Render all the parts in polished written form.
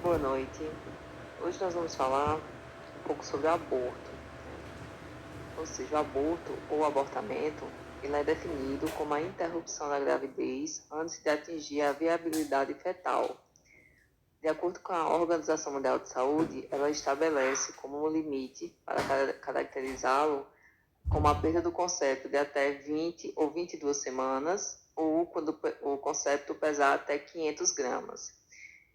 Boa noite. Hoje nós vamos falar um pouco sobre o aborto. Ou seja, o aborto ou abortamento, ele é definido como a interrupção da gravidez antes de atingir a viabilidade fetal. De acordo com a Organização Mundial de Saúde, ela estabelece como um limite para caracterizá-lo como a perda do concepto de até 20 ou 22 semanas ou quando o concepto pesar até 500 gramas.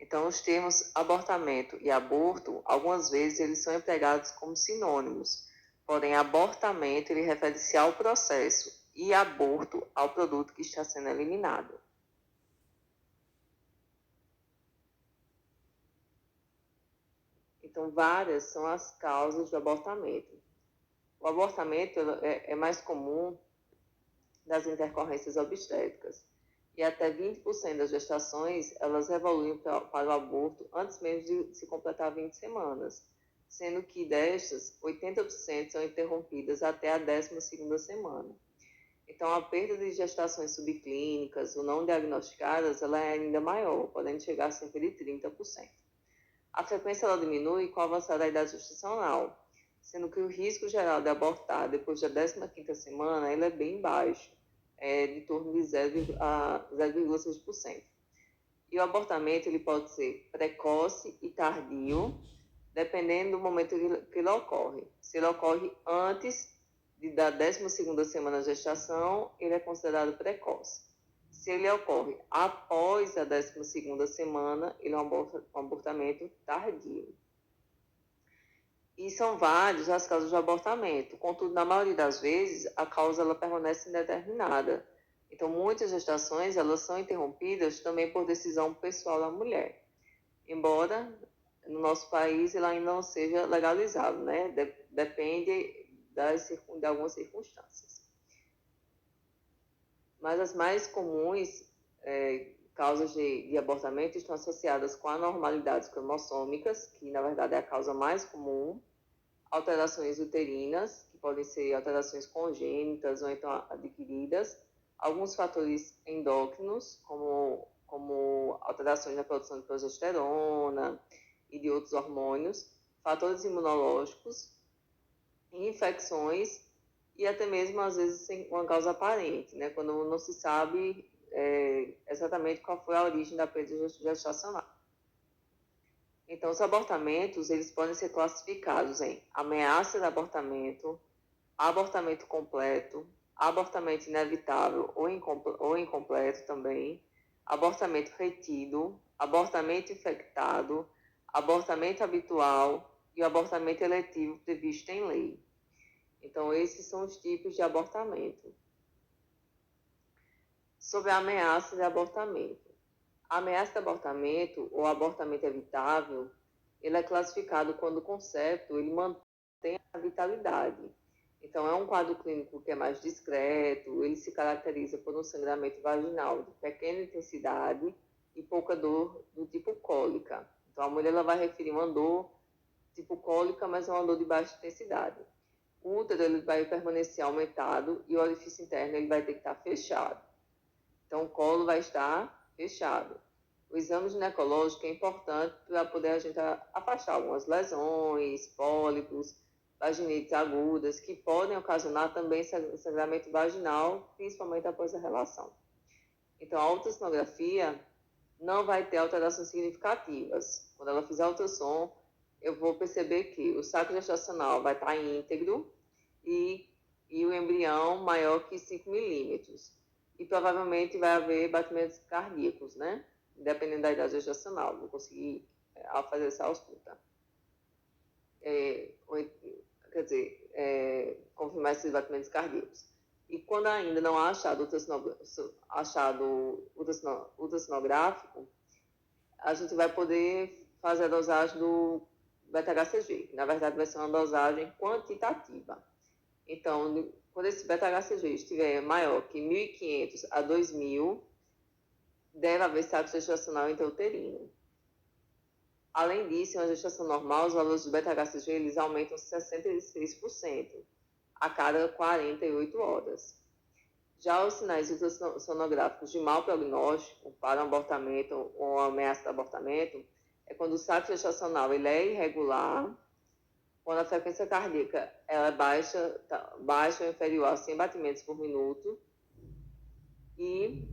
Então, os termos abortamento e aborto, algumas vezes eles são empregados como sinônimos, porém abortamento ele refere-se ao processo e aborto ao produto que está sendo eliminado. Então, várias são as causas do abortamento. O abortamento é mais comum das intercorrências obstétricas. E até 20% das gestações, elas evoluem para o aborto antes mesmo de se completar 20 semanas, sendo que destas, 80% são interrompidas até a 12ª semana. Então, a perda de gestações subclínicas ou não diagnosticadas, ela é ainda maior, podendo chegar a cerca de 30%. A frequência ela diminui com o avançar da idade gestacional, sendo que o risco geral de abortar depois da 15ª semana ele é bem baixo, de torno de 0,6%. E o abortamento ele pode ser precoce e tardio, dependendo do momento que ele ocorre. Se ele ocorre antes da 12ª semana de gestação, ele é considerado precoce. Se ele ocorre após a 12ª semana, ele é um abortamento tardio. E são várias as causas de abortamento. Contudo, na maioria das vezes, a causa ela permanece indeterminada. Então, muitas gestações elas são interrompidas também por decisão pessoal da mulher. Embora no nosso país ele ainda não seja legalizado, né? Depende de algumas circunstâncias. Mas as mais comuns causas de abortamento estão associadas com anormalidades cromossômicas, que na verdade é a causa mais comum, alterações uterinas, que podem ser alterações congênitas ou então adquiridas, alguns fatores endócrinos, como alterações na produção de progesterona e de outros hormônios, fatores imunológicos, infecções e até mesmo, às vezes, sem uma causa aparente, né? Quando não se sabe exatamente qual foi a origem da perda gestacional. Então, os abortamentos, eles podem ser classificados em ameaça de abortamento, abortamento completo, abortamento inevitável ou incompleto também, abortamento retido, abortamento infectado, abortamento habitual e o abortamento eletivo previsto em lei. Então, esses são os tipos de abortamento. Sobre a ameaça de abortamento. A ameaça de abortamento ou abortamento evitável, ele é classificado quando o concepto ele mantém a vitalidade. Então, é um quadro clínico que é mais discreto, ele se caracteriza por um sangramento vaginal de pequena intensidade e pouca dor do tipo cólica. Então, a mulher ela vai referir uma dor tipo cólica, mas é uma dor de baixa intensidade. O útero ele vai permanecer aumentado e o orifício interno ele vai ter que estar fechado. Então, o colo vai estar fechado. O exame ginecológico é importante para poder a gente afastar algumas lesões, pólipos, vaginites agudas, que podem ocasionar também sangramento vaginal, principalmente após a relação. Então, a ultrassonografia não vai ter alterações significativas. Quando ela fizer ultrassom, eu vou perceber que o saco gestacional vai estar íntegro e o embrião maior que 5 milímetros. E provavelmente vai haver batimentos cardíacos, né? Dependendo da idade gestacional, vou conseguir fazer essa ausculta. Confirmar esses batimentos cardíacos. E quando ainda não há achado ultrassonográfico, a gente vai poder fazer a dosagem do beta-HCG, que na verdade vai ser uma dosagem quantitativa. Então, quando esse beta-HCG estiver maior que 1.500 a 2.000, deve haver saco gestacional intrauterino. Além disso, em uma gestação normal, os valores do beta-HCG eles aumentam 66% a cada 48 horas. Já os sinais ultrassonográficos de mau prognóstico para um abortamento ou ameaça de abortamento, é quando o saco gestacional ele é irregular, quando a frequência cardíaca ela é baixa ou inferior a 100 batimentos por minuto, e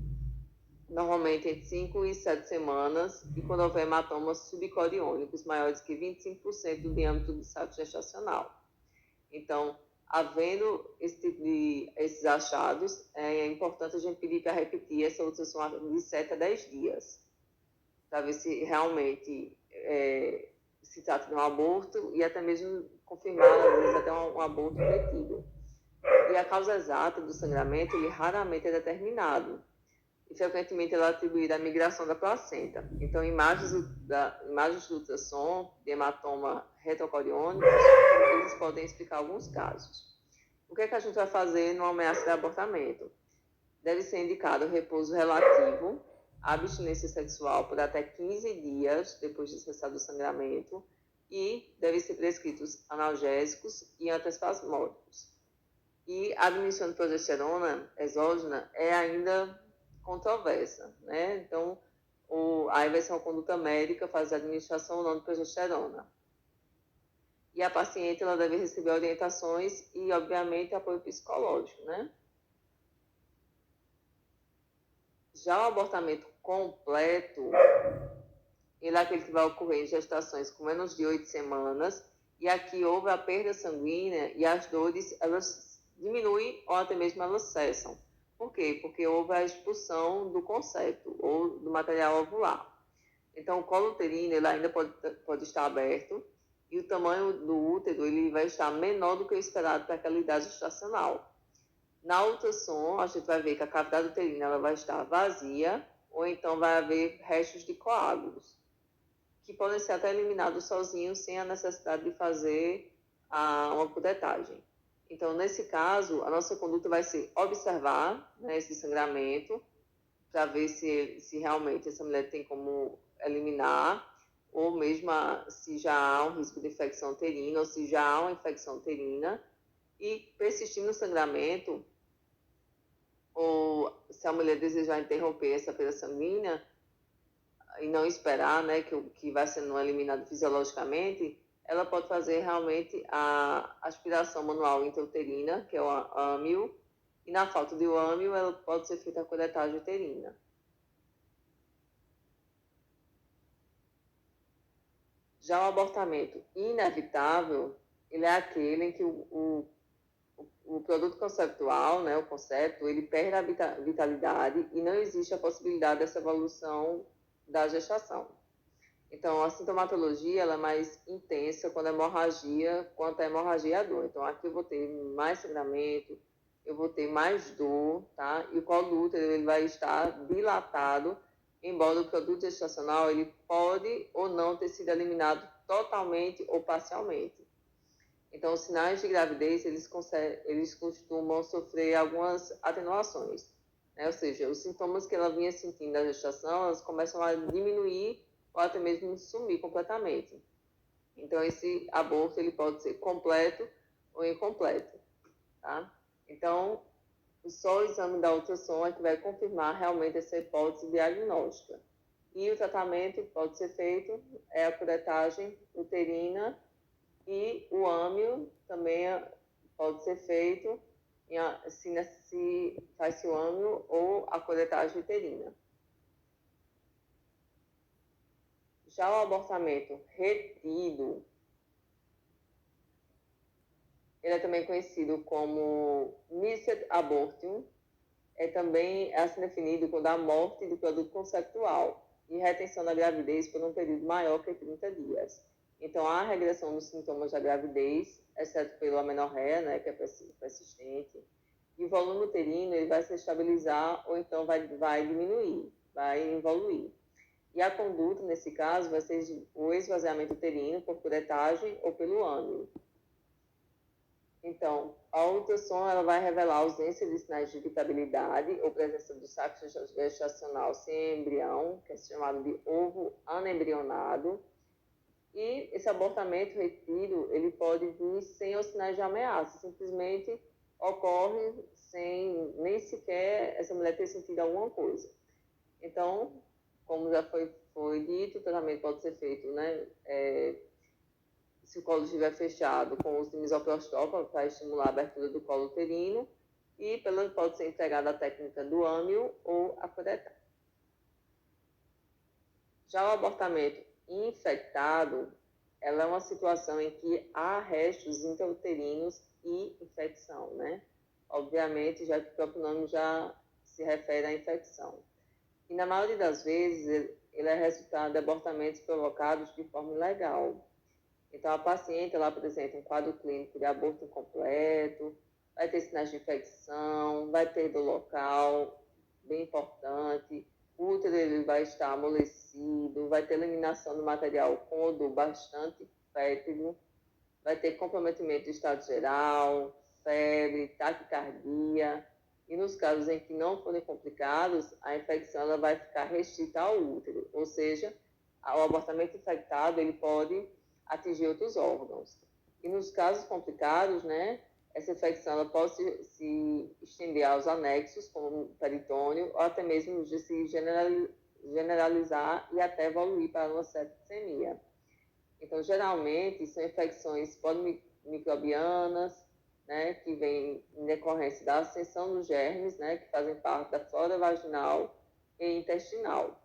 normalmente entre 5 e 7 semanas, e quando houver hematomas subcoriônicos maiores que 25% do diâmetro do saco gestacional. Então, havendo esses achados, é importante a gente pedir para repetir essa ultrassom de 7 a 10 dias, para ver se realmente se trata de um aborto e até mesmo confirmar, às vezes, até um aborto pretido. E a causa exata do sangramento, ele raramente é determinado. E frequentemente ela é atribuída à migração da placenta. Então, imagens do ultrassom de hematoma retrocoriônicos, eles podem explicar alguns casos. O que é que a gente vai fazer numa ameaça de abortamento? Deve ser indicado repouso relativo, abstinência sexual por até 15 dias depois de cessar o sangramento e devem ser prescritos analgésicos e antiespasmódicos. E a admissão de progesterona exógena é ainda controversa, né? Então, aí vai ser uma conduta médica fazer a administração ou não de progesterona. E a paciente ela deve receber orientações e, obviamente, apoio psicológico, né? Já o abortamento completo, ele é aquele que vai ocorrer em gestações com menos de 8 semanas, e aqui houve a perda sanguínea e as dores, elas diminuem ou até mesmo elas cessam. Por quê? Porque houve a expulsão do concepto ou do material ovular. Então, o colo uterino ele ainda pode estar aberto e o tamanho do útero ele vai estar menor do que o esperado para aquela idade gestacional. Na ultrassom, a gente vai ver que a cavidade uterina ela vai estar vazia ou então vai haver restos de coágulos, que podem ser até eliminados sozinhos sem a necessidade de fazer uma curetagem. Então, nesse caso, a nossa conduta vai ser observar, né, esse sangramento, para ver se realmente essa mulher tem como eliminar, ou mesmo se já há um risco de infecção uterina, ou se já há uma infecção uterina, e persistir no sangramento, ou se a mulher desejar interromper essa perda sanguínea e não esperar, né, que vai sendo eliminado fisiologicamente, ela pode fazer realmente a aspiração manual intrauterina, que é o âmio, e na falta de âmio, ela pode ser feita a curetagem uterina. Já o abortamento inevitável, ele é aquele em que o produto conceptual, né, o concepto, ele perde a vitalidade e não existe a possibilidade dessa evolução da gestação. Então, a sintomatologia ela é mais intensa quando a hemorragia é a dor. Então, aqui eu vou ter mais sangramento, eu vou ter mais dor, tá? E o colo do útero ele vai estar dilatado, embora o produto gestacional ele pode ou não ter sido eliminado totalmente ou parcialmente. Então, os sinais de gravidez, eles costumam sofrer algumas atenuações, né? Ou seja, os sintomas que ela vinha sentindo na gestação, elas começam a diminuir ou até mesmo sumir completamente. Então, esse aborto, ele pode ser completo ou incompleto, tá? Então, só o exame da ultrassom é que vai confirmar realmente essa hipótese diagnóstica. E o tratamento pode ser feito, é a curetagem uterina, e o âmio também pode ser feito se faz-se o âmio ou a curetagem uterina. Já o abortamento retido, ele é também conhecido como missed abortion, é também assim definido quando há morte do produto conceptual e retenção da gravidez por um período maior que 30 dias. Então, há regressão dos sintomas da gravidez, exceto pela amenorreia, né, que é persistente, e o volume uterino ele vai se estabilizar ou então vai diminuir, vai evoluir. E a conduta, nesse caso, vai ser o esvaziamento uterino por curetagem ou pelo âmio. Então, a ultrassom ela vai revelar a ausência de sinais de vitalidade ou presença do saco gestacional sem embrião, que é chamado de ovo anembrionado. E esse abortamento retido, ele pode vir sem os sinais de ameaça, simplesmente ocorre sem nem sequer essa mulher ter sentido alguma coisa. Então, como já foi dito, o tratamento pode ser feito, né? Se o colo estiver fechado, com o uso de misoprostol para estimular a abertura do colo uterino, e pode ser empregada a técnica do âmio ou a curetagem. Já o abortamento infectado, ela é uma situação em que há restos intrauterinos e infecção, né? Obviamente, já que o próprio nome já se refere à infecção. E na maioria das vezes, ele é resultado de abortamentos provocados de forma ilegal. Então, a paciente, ela apresenta um quadro clínico de aborto incompleto, vai ter sinais de infecção, vai ter dor local, bem importante, o útero ele vai estar amolecido, vai ter eliminação do material com odor bastante fétido, vai ter comprometimento do estado geral, febre, taquicardia, e nos casos em que não forem complicados, a infecção ela vai ficar restrita ao útero, ou seja, o abortamento infectado ele pode atingir outros órgãos. E nos casos complicados, né, essa infecção ela pode se estender aos anexos, como o peritônio, ou até mesmo de se generalizar e até evoluir para uma septicemia. Então, geralmente, são infecções polimicrobianas, né, que vêm em decorrência da ascensão dos germes, né, que fazem parte da flora vaginal e intestinal.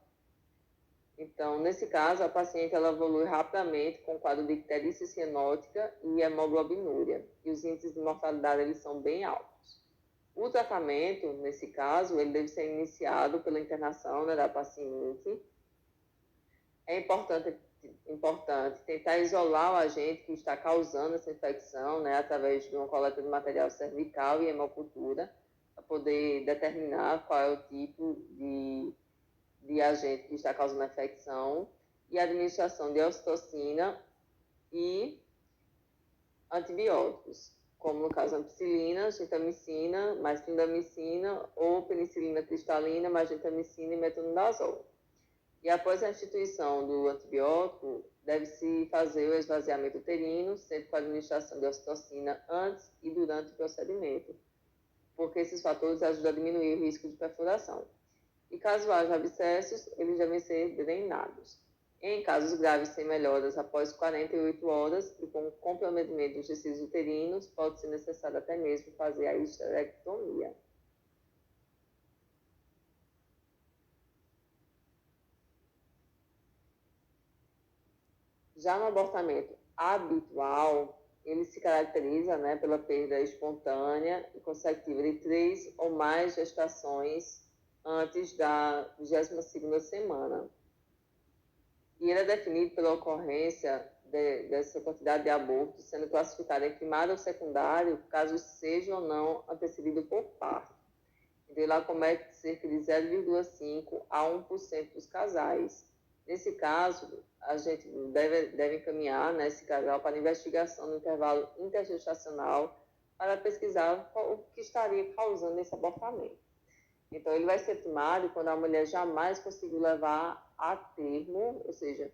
Então, nesse caso, a paciente ela evolui rapidamente com quadro de icterícia cianótica e hemoglobinúria, e os índices de mortalidade eles são bem altos. O tratamento, nesse caso, ele deve ser iniciado pela internação, né, da paciente. É importante tentar isolar o agente que está causando essa infecção, né, através de uma coleta de material cervical e hemocultura, para poder determinar qual é o tipo de agente que está causando a infecção, e a administração de ocitocina e antibióticos, como no caso a ampicilina, gentamicina, mais clindamicina, ou penicilina cristalina, mais gentamicina e metronidazol. E após a instituição do antibiótico, deve-se fazer o esvaziamento uterino, sempre com a administração de ocitocina antes e durante o procedimento, porque esses fatores ajudam a diminuir o risco de perfuração. E caso haja abscessos, eles devem ser drenados. Em casos graves sem melhoras após 48 horas e com comprometimento dos tecidos uterinos, pode ser necessário até mesmo fazer a histerectomia. Já no abortamento habitual, ele se caracteriza, né, pela perda espontânea e consecutiva de 3 ou mais gestações antes da 22ª semana. E ele é definido pela ocorrência dessa quantidade de abortos, sendo classificado em primário ou secundário, caso seja ou não antecedido por parto. Então, ele acomete cerca de 0,5% a 1% dos casais. Nesse caso, a gente deve encaminhar, né, esse casal para investigação no intervalo intergestacional para pesquisar o que estaria causando esse abortamento. Então, ele vai ser primário quando a mulher jamais conseguiu levar a termo, ou seja,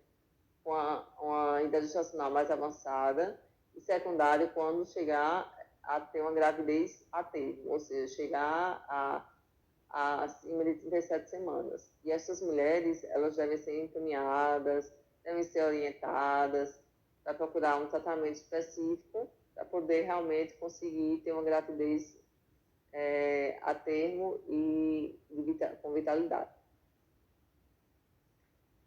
com uma idade gestacional mais avançada, e secundário quando chegar a ter uma gravidez a termo, ou seja, chegar acima de 37 semanas. E essas mulheres, elas devem ser encaminhadas, devem ser orientadas para procurar um tratamento específico para poder realmente conseguir ter uma gravidez a termo e com vitalidade.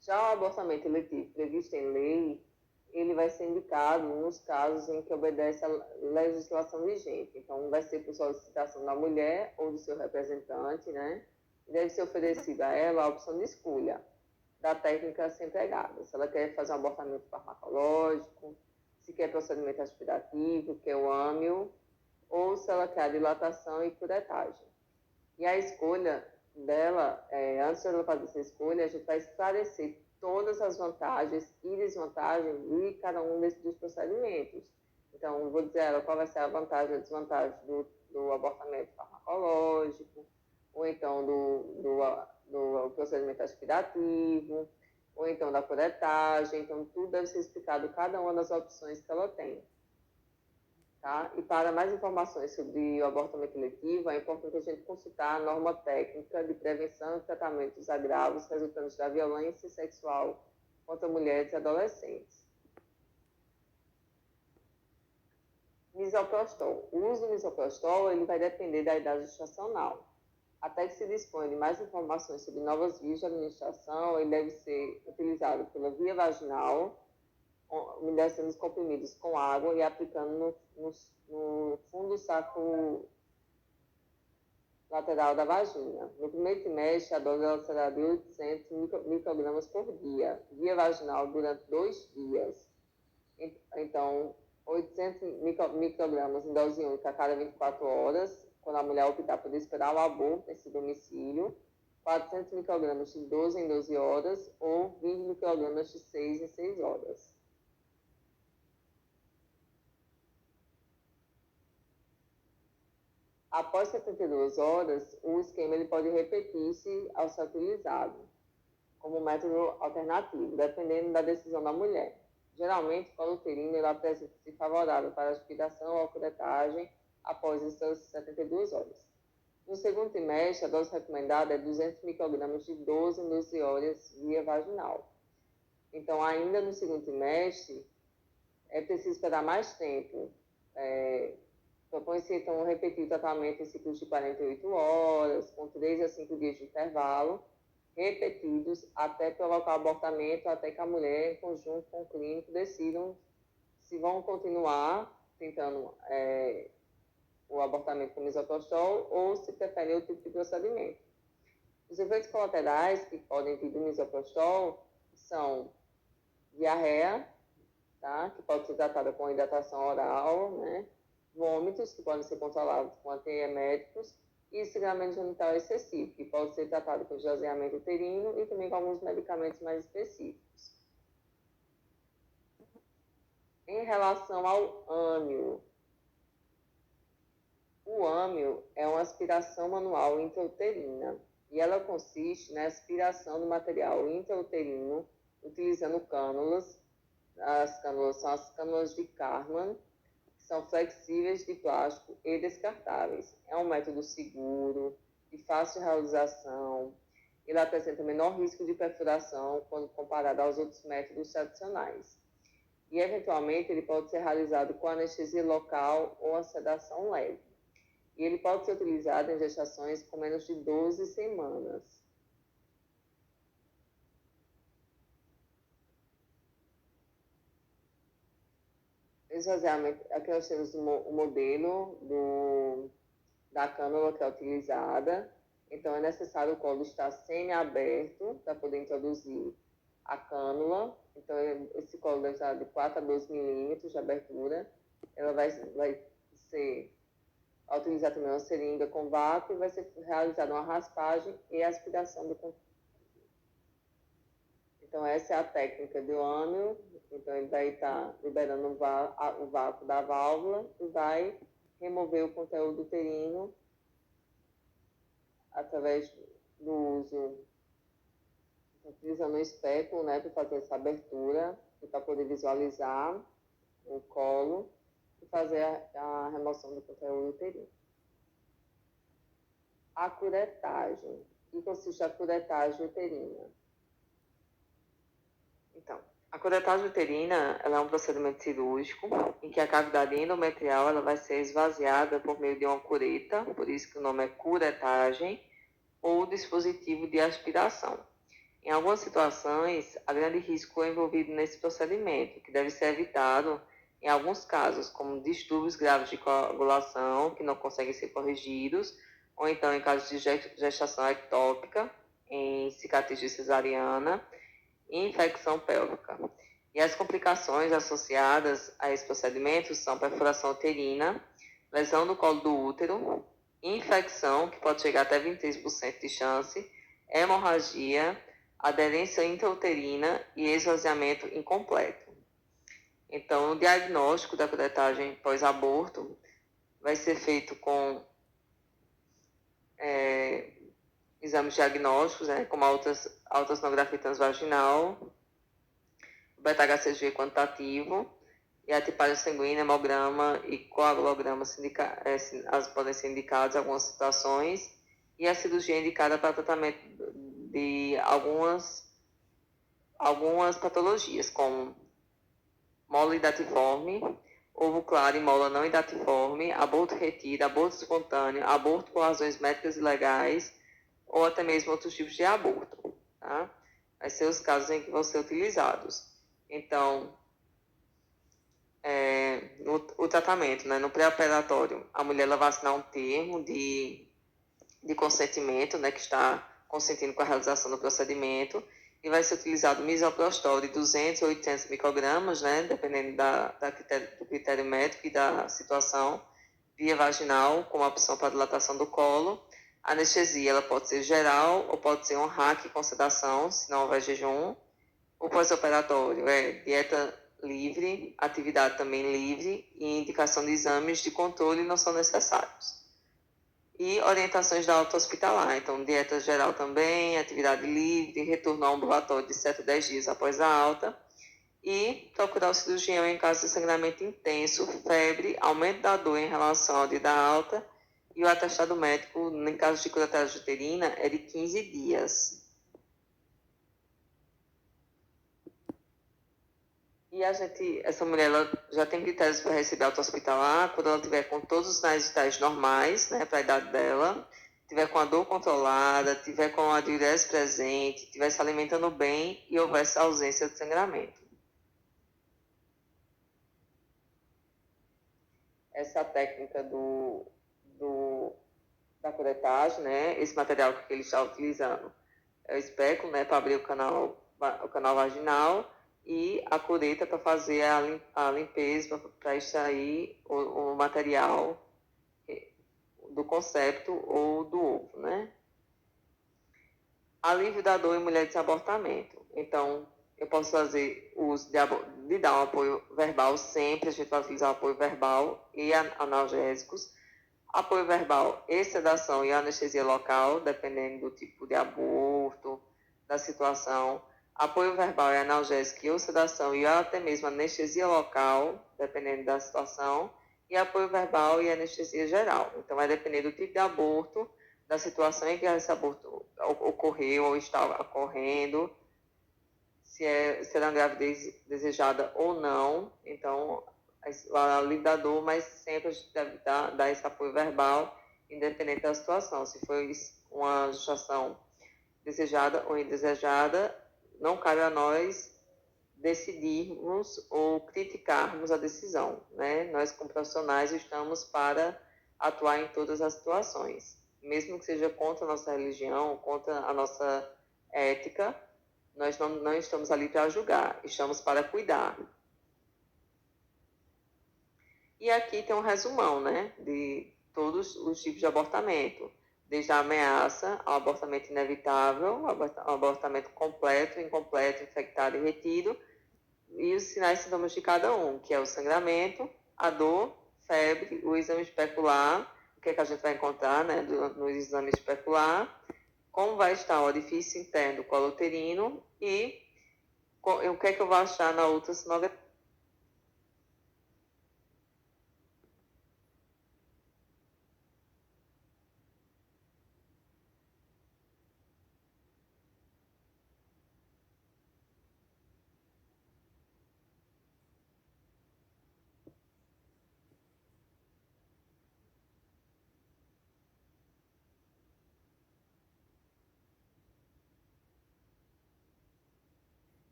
Já o abortamento eletivo previsto em lei, ele vai ser indicado nos casos em que obedece à legislação vigente. Então, vai ser por solicitação da mulher ou do seu representante, né? E deve ser oferecida a ela a opção de escolha da técnica a ser empregada. Se ela quer fazer um abortamento farmacológico, se quer procedimento aspirativo, que é o âmio, ou se ela quer a dilatação e curetagem. E a escolha dela, antes de ela fazer essa escolha, a gente vai esclarecer todas as vantagens e desvantagens de cada um dos procedimentos. Então, vou dizer a ela qual vai ser a vantagem e a desvantagem do abortamento farmacológico, ou então do procedimento aspirativo, ou então da curetagem. Então, tudo deve ser explicado, cada uma das opções que ela tem. Tá? E para mais informações sobre o abortamento eletivo, é importante a gente consultar a norma técnica de prevenção e tratamento dos agravos resultantes da violência sexual contra mulheres e adolescentes. Misoprostol. O uso do misoprostol ele vai depender da idade gestacional. Até que se dispõe de mais informações sobre novas vias de administração, ele deve ser utilizado pela via vaginal, umedecendo os comprimidos com água e aplicando no fundo do saco lateral da vagina. No primeiro trimestre, a dose será de 800 microgramas por dia, via vaginal durante 2 dias. Então, 800 microgramas em dose única a cada 24 horas, quando a mulher optar por esperar o aborto nesse domicílio, 400 microgramas de 12 em 12 horas ou 20 microgramas de 6 em 6 horas. Após 72 horas, o esquema ele pode repetir-se ao ser utilizado como método alternativo, dependendo da decisão da mulher. Geralmente, o colo uterino apresenta-se favorável para aspiração ou curetagem após essas 72 horas. No segundo trimestre, a dose recomendada é 200 microgramas de 12 em 12 horas via vaginal. Então, ainda no segundo trimestre, é preciso esperar mais tempo. Propõe-se, então, repetir o tratamento em ciclos de 48 horas, com 3 a 5 dias de intervalo, repetidos até provocar o abortamento, até que a mulher, em conjunto com o clínico, decidam se vão continuar tentando o abortamento com misoprostol ou se preferem outro tipo de procedimento. Os efeitos colaterais que podem vir do misoprostol são diarreia, tá? Que pode ser tratada com hidratação oral, né? Vômitos, que podem ser controlados com antieméticos, e sangramento genital excessivo, que pode ser tratado com esvaziamento uterino e também com alguns medicamentos mais específicos. Em relação ao âmio, o âmio é uma aspiração manual intrauterina e ela consiste na aspiração do material intrauterino utilizando cânulas. As cânulas são as cânulas de Karman, que são flexíveis de plástico e descartáveis. É um método seguro, de fácil realização. Ele apresenta menor risco de perfuração quando comparado aos outros métodos tradicionais. E, eventualmente, ele pode ser realizado com anestesia local ou a sedação leve. E ele pode ser utilizado em gestações com menos de 12 semanas. Esvaziamento, aqui nós temos o modelo da cânula que é utilizada. Então, é necessário o colo estar semi-aberto para poder introduzir a cânula. Então, esse colo deve estar de 4 a 12 milímetros de abertura. Ela vai ser a utilizar também uma seringa com vácuo e vai ser realizada uma raspagem e aspiração do conteúdo. Então, essa é a técnica do âmio. Então, ele vai estar liberando o vácuo da válvula e vai remover o conteúdo uterino através do uso, utilizando o espéculo, né, para fazer essa abertura e para poder visualizar o colo e fazer a remoção do conteúdo uterino. A curetagem. O que consiste a curetagem uterina? Então, a curetagem uterina ela é um procedimento cirúrgico em que a cavidade endometrial ela vai ser esvaziada por meio de uma cureta, por isso que o nome é curetagem, ou dispositivo de aspiração. Em algumas situações, há grande risco envolvido nesse procedimento, que deve ser evitado em alguns casos, como distúrbios graves de coagulação, que não conseguem ser corrigidos, ou então em casos de gestação ectópica, em cicatriz de cesariana, e infecção pélvica. E as complicações associadas a esse procedimento são perfuração uterina, lesão do colo do útero, infecção, que pode chegar até 23% de chance, hemorragia, aderência intrauterina e esvaziamento incompleto. Então, o diagnóstico da curetagem pós-aborto vai ser feito com exames diagnósticos, né, como a ultrassonografia transvaginal, o beta-HCG quantitativo E a tipagem sanguínea, hemograma e coagulograma podem ser indicados em algumas situações. E a cirurgia é indicada para tratamento de algumas patologias, como mola idatiforme, ovo claro e mola não idatiforme, aborto retido, aborto espontâneo, aborto por razões médicas e legais, ou até mesmo outros tipos de aborto, tá? Vai ser os casos em que vão ser utilizados. Então, o tratamento, né, no pré-operatório, a mulher ela vai assinar um termo de consentimento, né, que está consentindo com a realização do procedimento, e vai ser utilizado misoprostol de 200 ou 800 microgramas, né, dependendo do critério médico e da situação, via vaginal, com opção para dilatação do colo. A anestesia ela pode ser geral ou pode ser um hack com sedação, se não houver jejum. O pós-operatório é dieta livre, atividade também livre e indicação de exames de controle não são necessários. E orientações da alta hospitalar, então dieta geral também, atividade livre, retorno ao ambulatório de 7 a 10 dias após a alta e procurar o cirurgião em caso de sangramento intenso, febre, aumento da dor em relação ao dia da alta e o atestado médico, em caso de curetagem uterina, é de 15 dias. E essa mulher ela já tem critérios para receber alta hospitalar quando ela tiver com todos os sinais vitais normais, né, para a idade dela, tiver com a dor controlada, tiver com a diurese presente, estiver se alimentando bem e houvesse ausência de sangramento. Essa técnica da curetagem, né, esse material que ele está utilizando é o espéculo, né, para abrir o canal vaginal, e a cureta para fazer a limpeza, para extrair o material do concepto ou do ovo, né? Alívio da dor em mulheres sem abortamento. Então, eu posso fazer uso de dar um apoio verbal sempre, a gente vai utilizar o apoio verbal e analgésicos. Apoio verbal e sedação e anestesia local, dependendo do tipo de aborto, da situação. Apoio verbal e analgésico e ou sedação e até mesmo anestesia local, dependendo da situação. E apoio verbal e anestesia geral. Então, vai depender do tipo de aborto, da situação em que esse aborto ocorreu ou está ocorrendo, se será uma gravidez desejada ou não. Então, a lidador, mas sempre a gente deve dar esse apoio verbal, independente da situação. Se foi uma gestação desejada ou indesejada, não cabe a nós decidirmos ou criticarmos a decisão, né? Nós, como profissionais, estamos para atuar em todas as situações, mesmo que seja contra a nossa religião, contra a nossa ética, nós não estamos ali para julgar, estamos para cuidar. E aqui tem um resumão, né, de todos os tipos de abortamento, desde a ameaça ao abortamento inevitável, ao abortamento completo, incompleto, infectado e retido, e os sinais e sintomas de cada um, que é o sangramento, a dor, febre, o exame especular, o que é que a gente vai encontrar, né, no exame especular, como vai estar o orifício interno do colo uterino e o que é que eu vou achar na ultrassonografia.